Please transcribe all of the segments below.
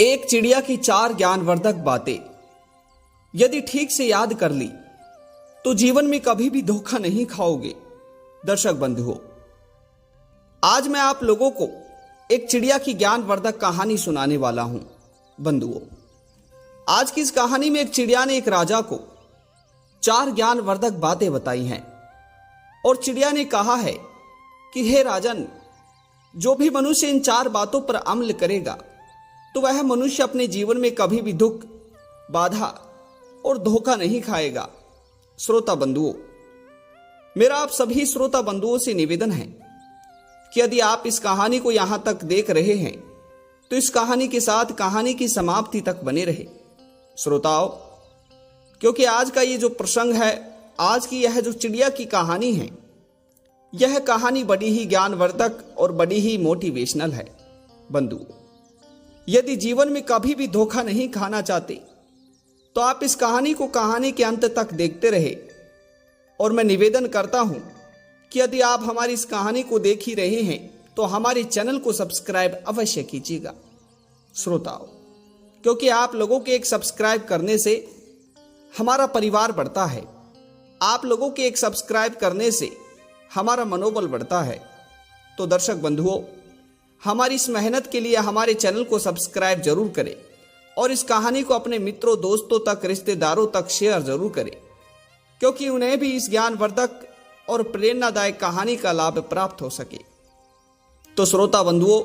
एक चिड़िया की 4 ज्ञानवर्धक बातें यदि ठीक से याद कर ली तो जीवन में कभी भी धोखा नहीं खाओगे। दर्शक बंधुओं, आज मैं आप लोगों को एक चिड़िया की ज्ञानवर्धक कहानी सुनाने वाला हूं। बंधुओं, आज की इस कहानी में एक चिड़िया ने एक राजा को 4 ज्ञानवर्धक बातें बताई हैं और चिड़िया ने कहा है कि हे राजन, जो भी मनुष्य इन 4 बातों पर अमल करेगा तो वह मनुष्य अपने जीवन में कभी भी दुख, बाधा और धोखा नहीं खाएगा। श्रोता बंधुओं, मेरा आप सभी श्रोता बंधुओं से निवेदन है कि यदि आप इस कहानी को यहां तक देख रहे हैं तो इस कहानी के साथ कहानी की समाप्ति तक बने रहे। श्रोताओं, क्योंकि आज का ये जो प्रसंग है, आज की यह जो चिड़िया की कहानी है, यह कहानी बड़ी ही ज्ञानवर्धक और बड़ी ही मोटिवेशनल है। बंधुओं, यदि जीवन में कभी भी धोखा नहीं खाना चाहते तो आप इस कहानी को कहानी के अंत तक देखते रहे। और मैं निवेदन करता हूं कि यदि आप हमारी इस कहानी को देख ही रहे हैं तो हमारे चैनल को सब्सक्राइब अवश्य कीजिएगा। श्रोताओं, क्योंकि आप लोगों के एक सब्सक्राइब करने से हमारा परिवार बढ़ता है, आप लोगों के एक सब्सक्राइब करने से हमारा मनोबल बढ़ता है। तो दर्शक बंधुओं, हमारी इस मेहनत के लिए हमारे चैनल को सब्सक्राइब जरूर करें और इस कहानी को अपने मित्रों, दोस्तों तक, रिश्तेदारों तक शेयर जरूर करें, क्योंकि उन्हें भी इस ज्ञानवर्धक और प्रेरणादायक कहानी का लाभ प्राप्त हो सके। तो श्रोता बंधुओं,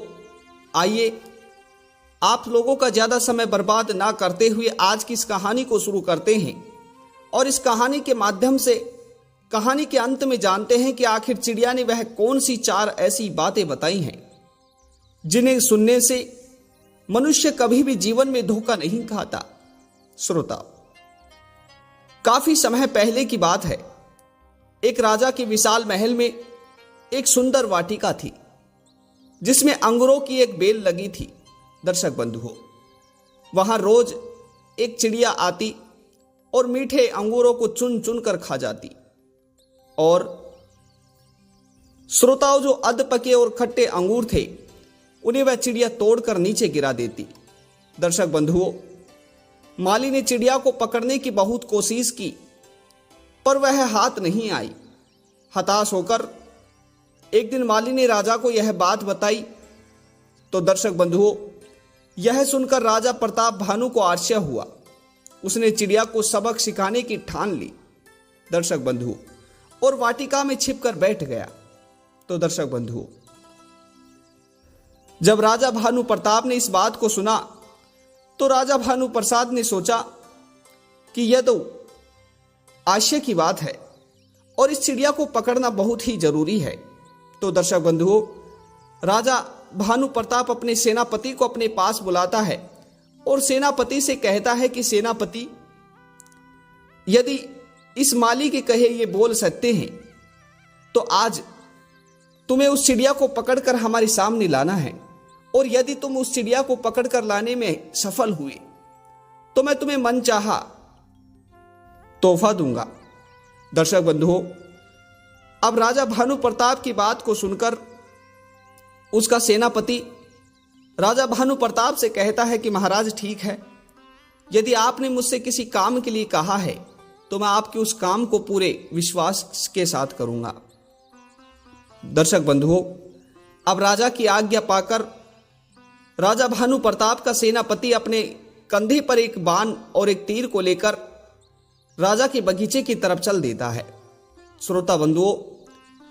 आइए आप लोगों का ज्यादा समय बर्बाद ना करते हुए आज की इस कहानी को शुरू करते हैं और इस कहानी के माध्यम से कहानी के अंत में जानते हैं कि आखिर चिड़िया ने वह कौन सी 4 ऐसी बातें बताई हैं जिन्हें सुनने से मनुष्य कभी भी जीवन में धोखा नहीं खाता। श्रोता, काफी समय पहले की बात है, एक राजा के विशाल महल में एक सुंदर वाटिका थी जिसमें अंगूरों की एक बेल लगी थी। दर्शक बंधुओं, वहां रोज एक चिड़िया आती और मीठे अंगूरों को चुन चुन कर खा जाती और श्रोताओं, जो अध पके और खट्टे अंगूर थे उन्हें वह चिड़िया तोड़कर नीचे गिरा देती। दर्शक बंधुओं, माली ने चिड़िया को पकड़ने की बहुत कोशिश की पर वह हाथ नहीं आई। हताश होकर एक दिन माली ने राजा को यह बात बताई। तो दर्शक बंधुओं, यह सुनकर राजा प्रताप भानु को आश्चर्य हुआ। उसने चिड़िया को सबक सिखाने की ठान ली। दर्शक बंधुओं, और वाटिका में छिपकर बैठ गया। तो दर्शक बंधुओं, जब राजा भानु प्रताप ने इस बात को सुना तो राजा भानु प्रसाद ने सोचा कि यह तो आश्चर्य की बात है और इस चिड़िया को पकड़ना बहुत ही जरूरी है। तो दर्शक बंधुओं, राजा भानु प्रताप अपने सेनापति को अपने पास बुलाता है और सेनापति से कहता है कि सेनापति, यदि इस माली के कहे ये बोल सकते हैं तो आज तुम्हें उस चिड़िया को पकड़कर हमारे सामने लाना है और यदि तुम उस चिड़िया को पकड़कर लाने में सफल हुए तो मैं तुम्हें मनचाहा तोहफा दूंगा। दर्शक बंधुओं, अब राजा भानु प्रताप की बात को सुनकर उसका सेनापति राजा भानु प्रताप से कहता है कि महाराज, ठीक है, यदि आपने मुझसे किसी काम के लिए कहा है तो मैं आपके उस काम को पूरे विश्वास के साथ करूंगा। दर्शक बंधुओं, अब राजा की आज्ञा पाकर राजा भानु प्रताप का सेनापति अपने कंधे पर एक बाण और एक तीर को लेकर राजा के बगीचे की तरफ चल देता है। श्रोता बंधुओं,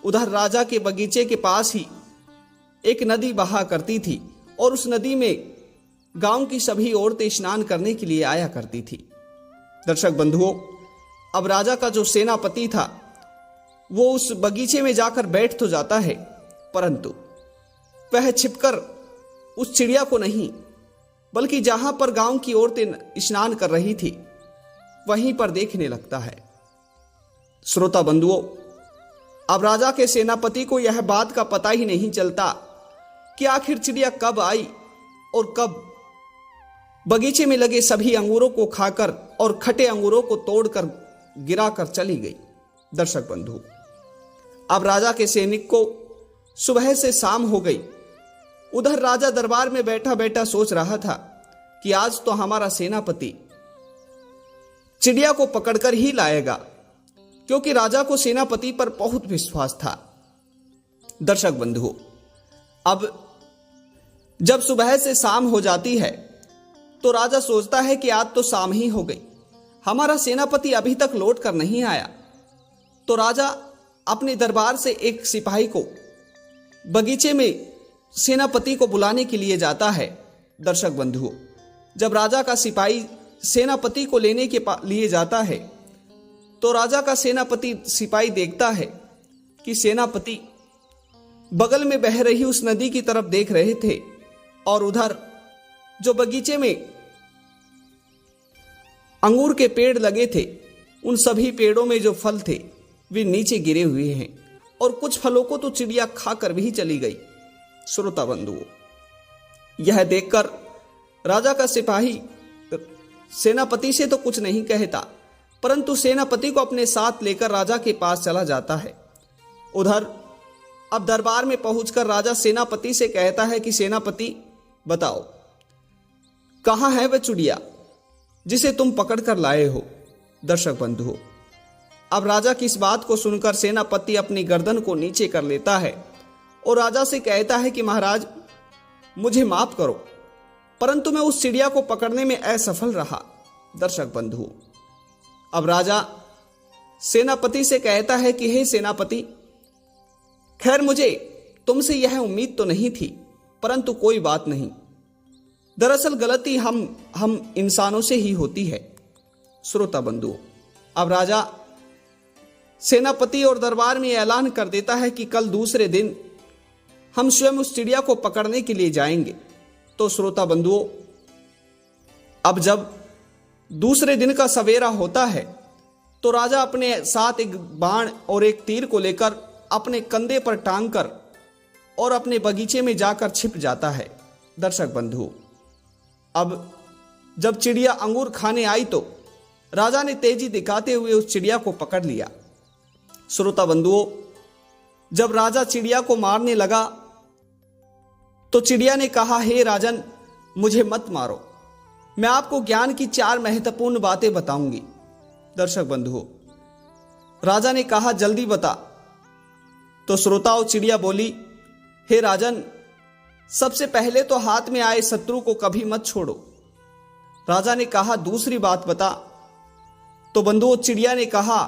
उधर राजा के बगीचे के पास ही एक नदी बहा करती थी और उस नदी में गांव की सभी औरतें स्नान करने के लिए आया करती थी। दर्शक बंधुओं, अब राजा का जो सेनापति था वो उस बगीचे में जाकर बैठ तो जाता है, परंतु वह छिपकर उस चिड़िया को नहीं बल्कि जहां पर गांव की औरतें स्नान कर रही थी वहीं पर देखने लगता है। श्रोता बंधुओं, अब राजा के सेनापति को यह बात का पता ही नहीं चलता कि आखिर चिड़िया कब आई और कब बगीचे में लगे सभी अंगूरों को खाकर और खट्टे अंगूरों को तोड़कर गिराकर चली गई। दर्शक बंधु, अब राजा के सैनिक को सुबह से शाम हो गई। उधर राजा दरबार में बैठा बैठा सोच रहा था कि आज तो हमारा सेनापति चिड़िया को पकड़कर ही लाएगा, क्योंकि राजा को सेनापति पर बहुत विश्वास था। दर्शक बंधुओं, अब जब सुबह से शाम हो जाती है तो राजा सोचता है कि आज तो शाम ही हो गई, हमारा सेनापति अभी तक लौट कर नहीं आया। तो राजा अपने दरबार से एक सिपाही को बगीचे में सेनापति को बुलाने के लिए जाता है। दर्शक बंधुओं, जब राजा का सिपाही सेनापति को लेने के लिए जाता है तो राजा का सेनापति सिपाही देखता है कि सेनापति बगल में बह रही उस नदी की तरफ देख रहे थे और उधर जो बगीचे में अंगूर के पेड़ लगे थे उन सभी पेड़ों में जो फल थे वे नीचे गिरे हुए हैं और कुछ फलों को तो चिड़िया खाकर भी चली गई। श्रोता बंधुओं, यह देखकर राजा का सिपाही सेनापति से तो कुछ नहीं कहता, परंतु सेनापति को अपने साथ लेकर राजा के पास चला जाता है। उधर अब दरबार में पहुंचकर राजा सेनापति से कहता है कि सेनापति बताओ, कहां है वह चिड़िया जिसे तुम पकड़ कर लाए हो। दर्शक बंधुओं, अब राजा की इस बात को सुनकर सेनापति अपनी गर्दन को नीचे कर लेता है और राजा से कहता है कि महाराज मुझे माफ करो, परंतु मैं उस चिड़िया को पकड़ने में असफल रहा। दर्शक बंधुओं, अब राजा सेनापति से कहता है कि हे सेनापति, खैर मुझे तुमसे यह उम्मीद तो नहीं थी, परंतु कोई बात नहीं, दरअसल गलती हम इंसानों से ही होती है। श्रोता बंधुओं, अब राजा सेनापति और दरबार में ऐलान कर देता है कि कल दूसरे दिन हम स्वयं उस चिड़िया को पकड़ने के लिए जाएंगे। तो श्रोता बंधुओं, अब जब दूसरे दिन का सवेरा होता है तो राजा अपने साथ एक बाण और एक तीर को लेकर अपने कंधे पर टांग कर और अपने बगीचे में जाकर छिप जाता है। दर्शक बंधुओं, अब जब चिड़िया अंगूर खाने आई तो राजा ने तेजी दिखाते हुए उस चिड़िया को पकड़ लिया। श्रोता बंधुओं, जब राजा चिड़िया को मारने लगा तो चिड़िया ने कहा, हे राजन, मुझे मत मारो, मैं आपको ज्ञान की 4 महत्वपूर्ण बातें बताऊंगी। दर्शक बंधुओं, राजा ने कहा, जल्दी बता। तो श्रोताओं, चिड़िया बोली, हे राजन, सबसे पहले तो हाथ में आए शत्रु को कभी मत छोड़ो। राजा ने कहा, दूसरी बात बता। तो बंधुओं, चिड़िया ने कहा,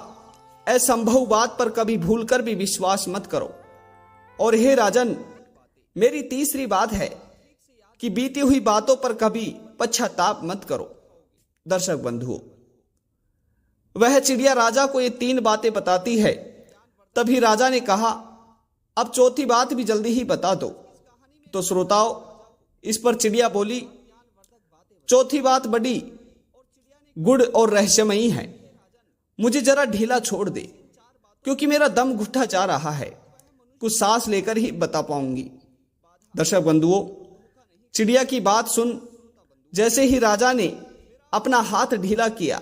असंभव बात पर कभी भूलकर भी विश्वास मत करो। और हे राजन, मेरी तीसरी बात है कि बीती हुई बातों पर कभी पश्चाताप मत करो। दर्शक बंधुओं, वह चिड़िया राजा को ये 3 बातें बताती है। तभी राजा ने कहा, अब चौथी बात भी जल्दी ही बता दो। तो श्रोताओं, इस पर चिड़िया बोली, चौथी बात बड़ी गुड़ और रहस्यमयी है, मुझे जरा ढीला छोड़ दे, क्योंकि मेरा दम घुटा जा रहा है, कुछ सांस लेकर ही बता पाऊंगी। दर्शक बंधुओं, चिड़िया की बात सुन जैसे ही राजा ने अपना हाथ ढीला किया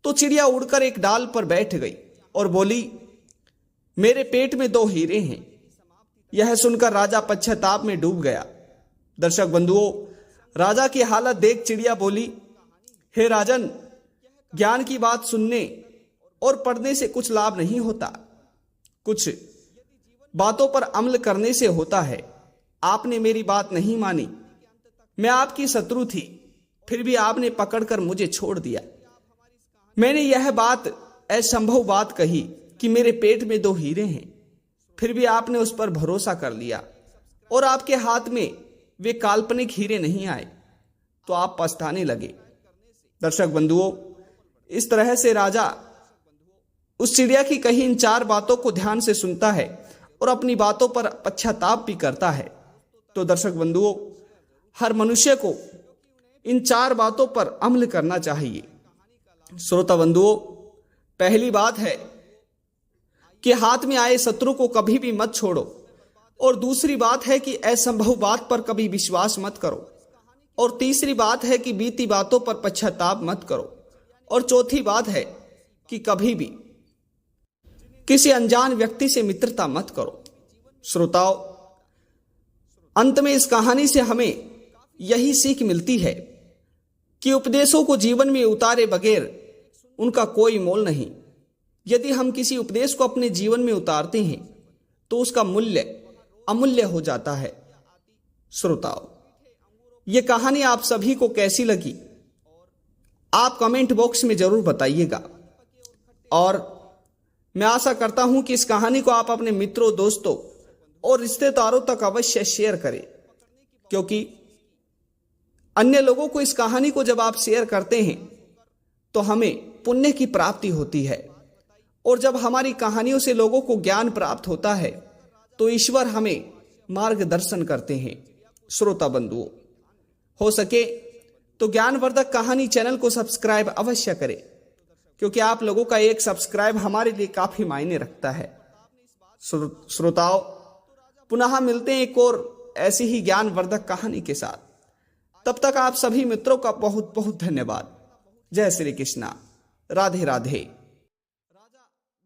तो चिड़िया उड़कर एक डाल पर बैठ गई और बोली, मेरे पेट में 2 हीरे हैं। यह सुनकर राजा पश्चाताप में डूब गया। दर्शक बंधुओं, राजा की हालत देख चिड़िया बोली, हे राजन, ज्ञान की बात सुनने और पढ़ने से कुछ लाभ नहीं होता, कुछ बातों पर अमल करने से होता है। आपने मेरी बात नहीं मानी, मैं आपकी शत्रु थी, फिर भी आपने पकड़कर मुझे छोड़ दिया। मैंने यह बात असंभव बात कही कि मेरे पेट में 2 हीरे हैं, फिर भी आपने उस पर भरोसा कर लिया और आपके हाथ में वे काल्पनिक हीरे नहीं आए तो आप पछताने लगे। दर्शक बंधुओं, इस तरह से राजा उस चिड़िया की कही इन 4 बातों को ध्यान से सुनता है और अपनी बातों पर पश्चाताप भी करता है। तो दर्शक बंधुओं, हर मनुष्य को इन 4 बातों पर अमल करना चाहिए। श्रोता बंधुओं, पहली बात है कि हाथ में आए शत्रु को कभी भी मत छोड़ो, और दूसरी बात है कि असंभव बात पर कभी विश्वास मत करो, और तीसरी बात है कि बीती बातों पर पश्चाताप मत करो, और चौथी बात है कि कभी भी किसी अनजान व्यक्ति से मित्रता मत करो। श्रोताओं, अंत में इस कहानी से हमें यही सीख मिलती है कि उपदेशों को जीवन में उतारे बगैर उनका कोई मोल नहीं। यदि हम किसी उपदेश को अपने जीवन में उतारते हैं तो उसका मूल्य अमूल्य हो जाता है। श्रोताओं, यह कहानी आप सभी को कैसी लगी आप कमेंट बॉक्स में जरूर बताइएगा, और मैं आशा करता हूं कि इस कहानी को आप अपने मित्रों, दोस्तों और रिश्तेदारों तक अवश्य शेयर करें, क्योंकि अन्य लोगों को इस कहानी को जब आप शेयर करते हैं तो हमें पुण्य की प्राप्ति होती है, और जब हमारी कहानियों से लोगों को ज्ञान प्राप्त होता है तो ईश्वर हमें मार्गदर्शन करते हैं। श्रोता बंधुओं, हो सके तो ज्ञानवर्धक कहानी चैनल को सब्सक्राइब अवश्य करें, क्योंकि आप लोगों का एक सब्सक्राइब हमारे लिए काफी मायने रखता है। श्रोताओं, पुनः मिलते हैं एक और ऐसी ही ज्ञानवर्धक कहानी के साथ। तब तक आप सभी मित्रों का बहुत बहुत धन्यवाद। जय श्री कृष्णा। राधे राधे।